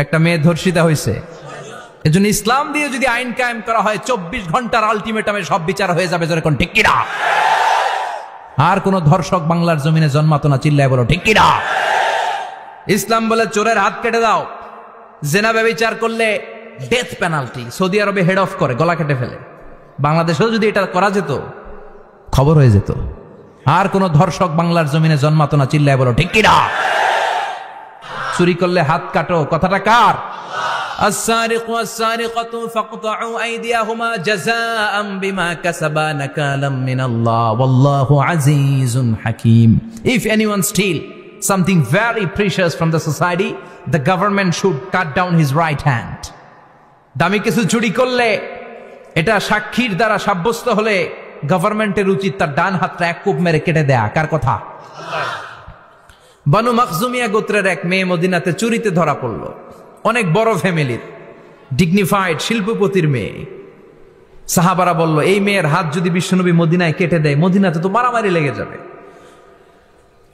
একটা মেয়ে ধর্ষিতা হয়েছে, এজন্য ইসলাম দিয়ে যদি আইন কায়েম করা হয় 24 ঘন্টার আলটিমেটামে সব বিচার হয়ে যাবে, যেরকম ঠিক কিনা? আর কোন ধর্ষক বাংলার জমিনে জন্মাতো না, চিল্লায় বলো ঠিক কিনা? ইসলাম বলে চোরের হাত কেটে দাও, জেনা ব্যভিচার করলে ডেথ পেনাল্টি। সৌদি আরবে হেড অফ করে, গলা কেটে ফেলে। বাংলাদেশেও যদি এটা করা যেত, খবর হয়ে যেত। আর কোন ধর্ষক বাংলার জমিনে জন্মাতো না, চিল্লায় বলো ঠিক কিনা? চুরি করলে হাত কাটো, কথাটা কার? السارق والسارقة فاقطعوا أيديهما جزاء بما كسبا نكالا من الله والله عزيز حكيم. If anyone steal something very precious from the society, the government should cut down his right hand. দামি কিছু চুরি করলে, এটা সাক্ষীর দ্বারা সাব্যস্ত হলে গভর্নমেন্টের উচিত তার ডান হাতটা এক কোপ মেরে কেটে দেয়া। কার কথা? বানু মাখজুমিয়া গোত্রের এক মেয়ে মদিনাতে চুরিতে ধরা পড়ল। অনেক বড় ফ্যামিলির, ডিগনিফাইড শিল্পপতির মেয়ে। সাহাবারা বলল, এই মেয়ের হাত যদি বিশ্বনবী মদিনায় কেটে দেয়, মদিনাতে তো মারামারি লেগে যাবে।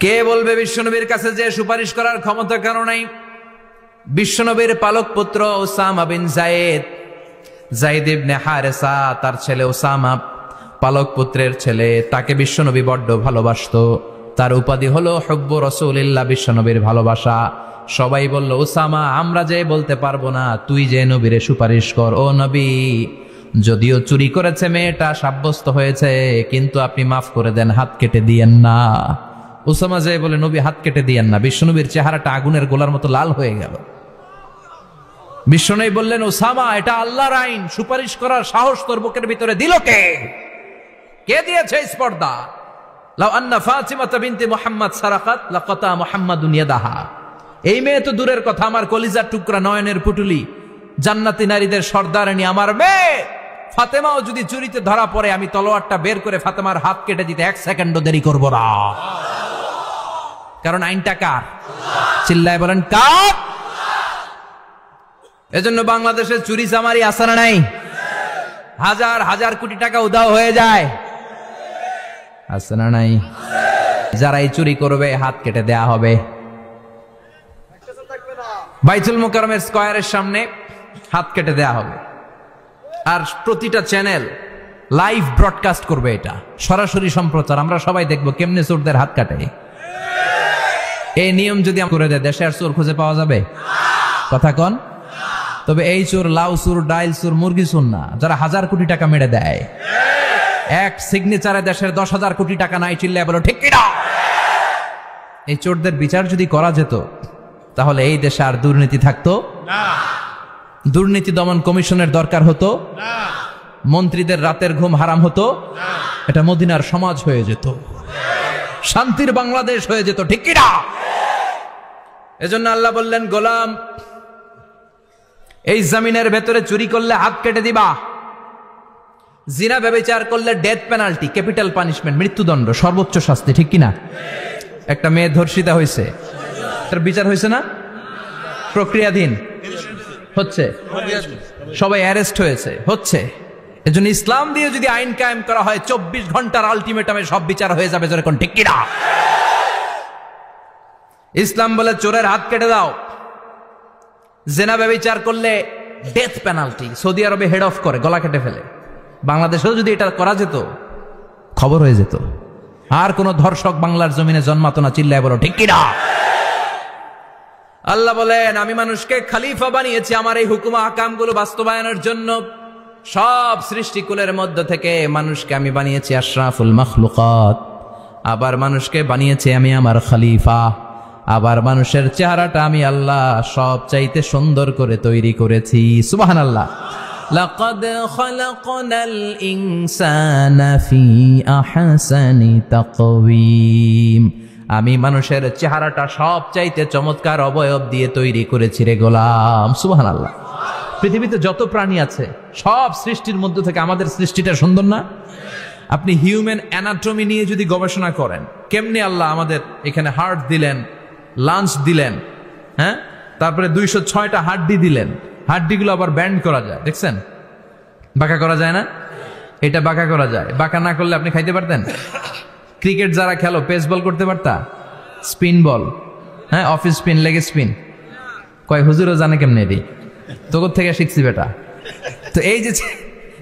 কে বলবে বিশ্বনবীর কাছে যে সুপারিশ করার ক্ষমতা কারো নাই? বিশ্বনবীর পালক পুত্র ওসামা বিন যায়েদ, যায়েদ ইবনে হারেসা, তার ছেলে ওসামা পালক পুত্রের ছেলে, তাকে বিশ্বনবী বড্ড ভালোবাসতো। তার উপাধি হলো হুব্বু রাসূলিল্লাহ, বিশ্বনবীর ভালোবাসা। সবাই বলল, ওসামা আমরা যে বলতে পারবো না, তুই যে নবীরে সুপারিশ কর। ও নবী, যদিও চুরি করেছে মেয়েটা, সাব্যস্ত হয়েছে, কিন্তু আপনি মাফ করে দেন, হাত কেটে দিয়েন না। ওসামা যে বলে, নবী হাত কেটে দিয়েন না। বিশ্বনবীর চেহারাটা আগুনের গোলার মতো লাল হয়ে গেল। বিশ্বনবী বললেন, ওসামা এটা আল্লাহর আইন, সুপারিশ করার সাহস তোর বুকের ভিতরে দিল কে? কে দিয়েছে স্পর্ধা? লাউ আন্না ফাতিমাতা বিনতে মুহাম্মদ সারাকাত লাকাতা মুহাম্মাদুন ইয়াদাহা। এই মেয়ে তো দূরের কথা, আমার কলিজার টুকরা, নয়নের পুটুলি, জান্নাতি নারীদের সর্দারানী আমার মেয়ে ফাতেমাও যদি চুরিতে ধরা পড়ে, আমি তলোয়ারটা বের করে ফাতেমার হাত কেটে দিতে 1 সেকেন্ডও দেরি করব না। কারণ আইনটা কার? চিল্লায় বলেন কার? এজন্য বাংলাদেশে চুরি চামারি আসানা নাই, হাজার হাজার কোটি টাকা উধাও হয়ে যায়, আসানা নাই। যারাই চুরি করবে হাত কেটে দেয়া হবে। বাইতুল মুকাররমের স্কয়ারের সামনে হাত কেটে দেয়া হবে। আর প্রতিটা চ্যানেল লাইভ ব্রডকাস্ট করবে, এটা সরাসরি সম্প্রচার। আমরা সবাই দেখবো কেমনে চোরদের হাত কাটে। এই নিয়ম যদি করে দেয়, দেশে আর চোর খুঁজে পাওয়া যাবে? কথা কন। তবে এই চোর লাউ চোর, ডাইল চোর, মুরগি চোর না, যারা 1000 কোটি টাকা মেরে দেয়। এক সিগনেচারে দেশের 10,000 কোটি টাকা নাই, চিল্লায় বলো ঠিক কিনা? এই চোরদের বিচার যদি করা যেত, তাহলে এই দেশে আর দুর্নীতি থাকতো না। দুর্নীতি দমন কমিশনের দরকার হতো না। মন্ত্রীদের রাতের ঘুম হারাম হতো না। এটা মদিনার সমাজ হয়ে যেত, শান্তির বাংলাদেশ হয়ে যেত, ঠিক কিনা? এজন্য আল্লাহ বললেন, গোলাম এই জমিনের ভেতরে চুরি করলে হাত কেটে দিবা, জিনা ব্যভিচার করলে ডেথ পেনাল্টি, ক্যাপিটাল পানিশমেন্ট, মৃত্যুদণ্ড, সর্বোচ্চ শাস্তি, ঠিক কিনা? একটা মেয়ে ধর্ষিতা হয়েছে, তার বিচার হয়েছে না? প্রক্রিয়াধীন হচ্ছে, সবাই অ্যারেস্ট হয়েছে, হচ্ছে। এজন্য ইসলাম দিয়ে যদি আইন কায়েম করা হয়, 24 ঘন্টার আলটিমেটামে সব বিচার হয়ে যাবে, যেরকম ঠিক কিনা? ইসলাম বলে চোরের হাত কেটে দাও, জেনা ব্যভিচার করলে ডেথ পেনাল্টি। সৌদি আরবে হেড অফ করে, গলা কেটে ফেলে। বাংলাদেশেও যদি এটা করা যেত, খবর হয়ে যেত। আর কোন ধর্ষক বাংলার জমিনে জন্মাতো না, চিল্লায় বলো ঠিক কিনা? আল্লাহ বলেন, আমি মানুষকে খলিফা বানিয়েছি আমার এই হুকুম আহকামগুলো বাস্তবায়নের জন্য। সব সৃষ্টিকুলের মধ্য থেকে মানুষকে আমি বানিয়েছি আশরাফুল মাখলুকাত। আবার মানুষকে বানিয়েছি আমি আমার খলিফা। আবার মানুষের চেহারাটা আমি আল্লাহ সব চাইতে সুন্দর করে তৈরি করেছি। সুবহানাল্লাহ। লাকাদ খালাকনাল ইনসানা ফি আহসানি তাকওয়িম। আমি মানুষের চেহারাটা সব চাইতে চমৎকার অবয়ব দিয়ে তৈরি করেছি রে গোলাম। সুবহানাল্লাহ। পৃথিবীতে যত প্রাণী আছে সব সৃষ্টির মধ্য থেকে আমাদের সৃষ্টিটা সুন্দর না? আপনি হিউম্যান অ্যানাটমি নিয়ে যদি গবেষণা করেন, কেমনে আল্লাহ আমাদের এখানে হার্ট দিলেন, লাঞ্চ দিলেন, হ্যাঁ, তারপরে 206টা হাড্ডি দিলেন, হাড্ডিগুলো আবার ব্যান্ড করা যায়, দেখছেন? বাঁকা করা যায় না? এটা বাঁকা করা যায়। বাঁকা না করলে আপনি খাইতে পারতেন? ক্রিকেট যারা খেলো, পেস বল করতে পারতা? স্পিন বল, হ্যাঁ, অফ স্পিন, লেগ স্পিন, কয় হুজুরও জানে কেমনে দিই, তোর থেকে শিখছি বেটা। তো এই যে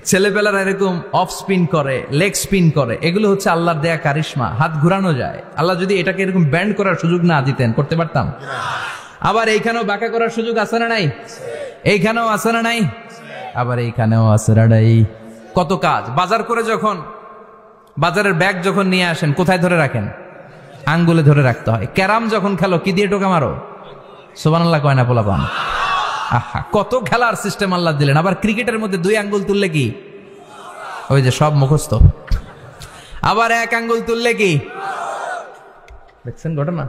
ছেলেপেলারা এরকম অফ স্পিন করে, লেগ স্পিন করে, এগুলো হচ্ছে আল্লাহর দেয়া কারিশমা। হাত ঘুরানো যায়। আল্লাহ যদি এটাকে এরকম ব্যান্ড করার সুযোগ না দিতেন, করতে পারতাম? আবার এইখানেও বাঁকা করার সুযোগ আছে না নাই? এইখানেও আছে না নাই? আবার এইখানেও আছে না নাই? কত কাজ। বাজার করে যখন বাজারের ব্যাগ যখন নিয়ে আসেন, কোথায় ধরে রাখেন? আঙ্গুলে ধরে রাখতে হয়। ক্যারাম যখন খেলো, কি দিয়ে টোকা মারো? সুবহানাল্লাহ কয় না পোলাপান? আহা, কত খেলার সিস্টেম আল্লাহ দিলেন। আবার ক্রিকেটের মধ্যে 2 আঙ্গুল তুললে কি? ওই যে সব মুখস্থ। আবার 1 আঙ্গুল তুললে কি? দেখছেন ঘটনা?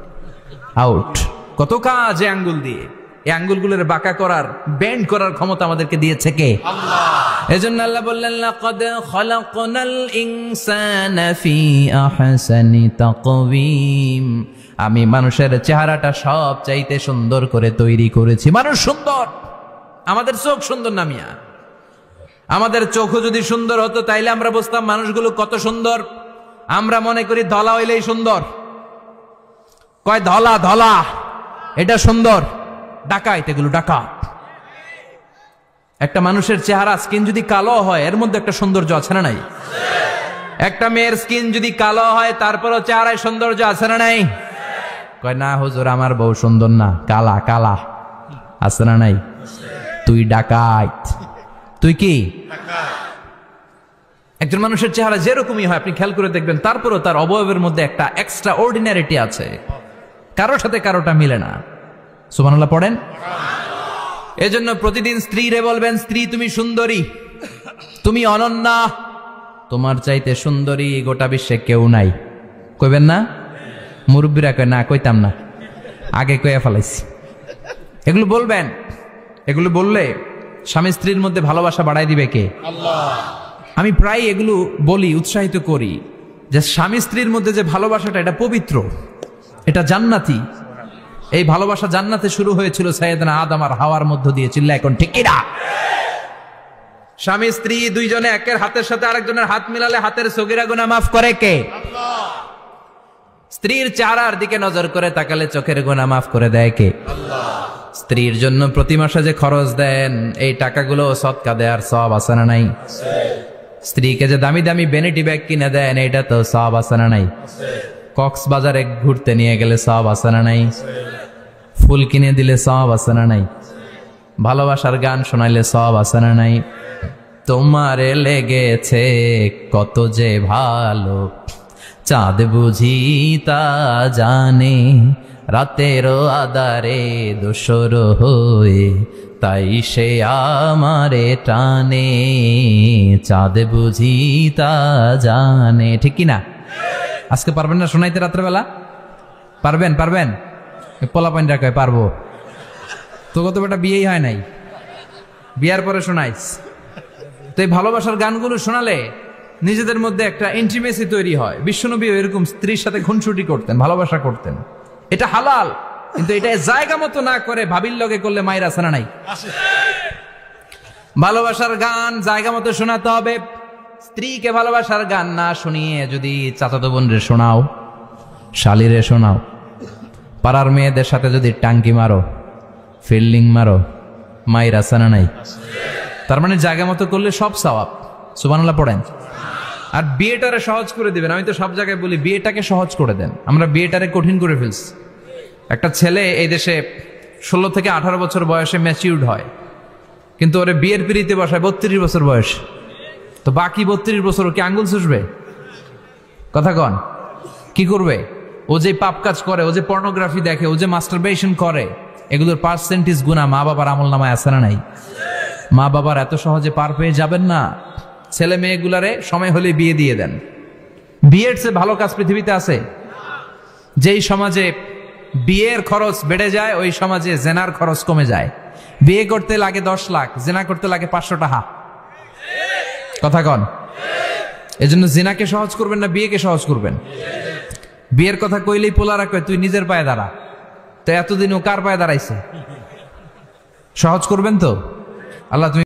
আউট। কত কাজ এই আঙ্গুল দিয়ে। এই আঙ্গুলগুলোর বাঁকা করার, বেন্ড করার ক্ষমতা আমাদেরকে দিয়েছে কে? আল্লাহ। এজন্য আল্লাহ বললেন, লাকাদ খালাকনাল ইনসানা ফি আহসানি তাকওয়িম। আমি মানুষের চেহারাটা সব চাইতে সুন্দর করে তৈরি করেছি। মানুষ সুন্দর, আমাদের চোখ সুন্দর না মিয়া? আমাদের চোখও যদি সুন্দর হতো তাইলে আমরা বুঝতাম মানুষগুলো কত সুন্দর। আমরা মনে করি ধলা হইলেই সুন্দর। কয় ধলা ধলা, এটা সুন্দর। ডাকাইত, এগুলো ডাকাত। একটা মানুষের চেহারা স্কিন যদি কালো হয়, এর মধ্যে একটা সৌন্দর্য আছে না নাই? একটা মেয়ের স্কিন যদি কালো হয়, তারপরও চেহারায় সৌন্দর্য আছে না নাই? কয় না হুজুর, আমার বউ সুন্দর না, কালা কালা। আছে না নাই? তুই ডাকাইত। তুই কি? একজন মানুষের চেহারা যেরকমই হয়, আপনি খেয়াল করে দেখবেন, তারপরও তার অবয়বের মধ্যে একটা এক্সট্রা অর্ডিনারিটি আছে। কারোর সাথে কারোটা মিলে না। সুবহানাল্লাহ পড়েন। এজন্য প্রতিদিন স্ত্রীরে বলবেন, স্ত্রী তুমি সুন্দরী, তুমি অনন্যা, তোমার চাইতে সুন্দরী গোটা বিশ্বে কেউ নাই। কইবেন না? মুরব্বীরা কয় না, কইতাম না, আগে কইয়া ফেলাইছি। এগুলো বলবেন। এগুলো বললে স্বামী স্ত্রীর মধ্যে ভালোবাসা বাড়াই দিবে কে? আল্লাহ। আমি প্রায় এগুলো বলি, উৎসাহিত করি যে স্বামী স্ত্রীর মধ্যে যে ভালোবাসাটা, এটা পবিত্র, এটা জান্নাতি। এই ভালোবাসা জান্নাতে শুরু হয়েছিল সাইয়েদনা আদম আর হাওয়ার মধ্য দিয়ে। চিল্লা এখন ঠিক কিনা? স্বামী স্ত্রী দুইজনে একের হাতের সাথে আরেকজনের হাত মিলালে হাতের সগীরা গুনাহ মাফ করে কে? আল্লাহ। স্ত্রীর চেহারার দিকে নজর করে তাকালে চোখের গুনাহ মাফ করে দেয় কে? আল্লাহ। স্ত্রীর জন্য প্রতি মাসে যে খরচ দেন, এই টাকাগুলো সদকা দেওয়ার সওয়াব আছে না নাই? স্ত্রীকে যে দামি দামি ভ্যানিটি ব্যাগ কিনে দেন, এটা তো সওয়াব আছে না নাই? কক্সবাজারে ঘুরতে নিয়ে গেলে সওয়াব আছে না নাই? ফুল কিনে দিলে সওয়াব আছে না নাই? ভালোবাসার গান শোনাইলে সওয়াব আছে না নাই? তোমারে লেগেছে কত যে ভালো, চাঁদ বুঝি তা জানে, রাতেরও আধারে দোসর হয়ে তাই সে আমারে টানে, চাঁদ বুঝি তা জানে। ঠিক কিনা? আজকে পারবেন না শোনাইতে রাত্রেবেলা? পারবেন? পারবেন? পোলাপাইনরা কয় পারবো। তো কত বেটা বিয়েই হয় নাই, বিয়ার পরে শোনাইস। তো এই ভালোবাসার গানগুলো শোনালে নিজেদের মধ্যে একটা ইন্টিমেসি তৈরি হয়। বিশ্বনবী এরকম স্ত্রীর সাথে খুনসুটি করতেন, ভালোবাসা করতেন। এটা হালাল, কিন্তু এটা জায়গা মতো না করে ভাবির লগে করলে মায়ের আছে না নাই? ভালোবাসার গান জায়গা মতো শোনাতে হবে। স্ত্রীকে ভালোবাসার গান না শুনিয়ে যদি চাচাতো বোনরে শোনাও, শালিরে শোনাও, পাড়ার মেয়েদের সাথে যদি টাঙ্কি মারো, ফিল্ডিং মারো, মায়ের আছে না নাই? তার মানে জায়গা মতো করলে সব সওয়াব। সুবহানাল্লাহ পড়েন। আর বিয়েটারে সহজ করে দিবেন। আমি তো সব জায়গায় বলি বিয়েটাকে সহজ করে দেন। আমরা বিয়েটারে কঠিন করে ফেলছি। একটা ছেলে এই দেশে 16 থেকে 18 বছর বয়সে ম্যাচিউরড হয়, কিন্তু ওরে বিয়ের পিড়িতে বসায় 32 বছর বয়স। তো বাকি 32 বছর কি আঙ্গুল চুষবে? কথা কন, কি করবে? ও যে পাপ কাজ করে, ও যে পর্নোগ্রাফি দেখে, ও যে মাস্টারবেশন করে, এগুলোর পার্সেন্টেজ গুণা মা বাবার আমল নামায় আছে না নাই? মা বাবার এত সহজে পার পেয়ে যাবেন না। ছেলে মেয়েগুলারে সময় হলে বিয়ে দিয়ে দেন। বিয়ের চেয়ে ভালো কাজ পৃথিবীতে আছে? যেই সমাজে বিয়ের খরচ বেড়ে যায়, ওই সমাজে জেনার খরচ কমে যায়। বিয়ে করতে লাগে 10 লাখ, জেনা করতে লাগে 500 টাকা। কথা কন। এজন্য জেনাকে সহজ করবেন না বিয়েকে সহজ করবেন? বিয়ের কথা কইলেই পোলারা কয় তুই নিজের পায়ে দাঁড়া। তো এতদিন ও কার পায়ে দাঁড়াইছে? সহজ করবেন তো? আল্লাহ তুমি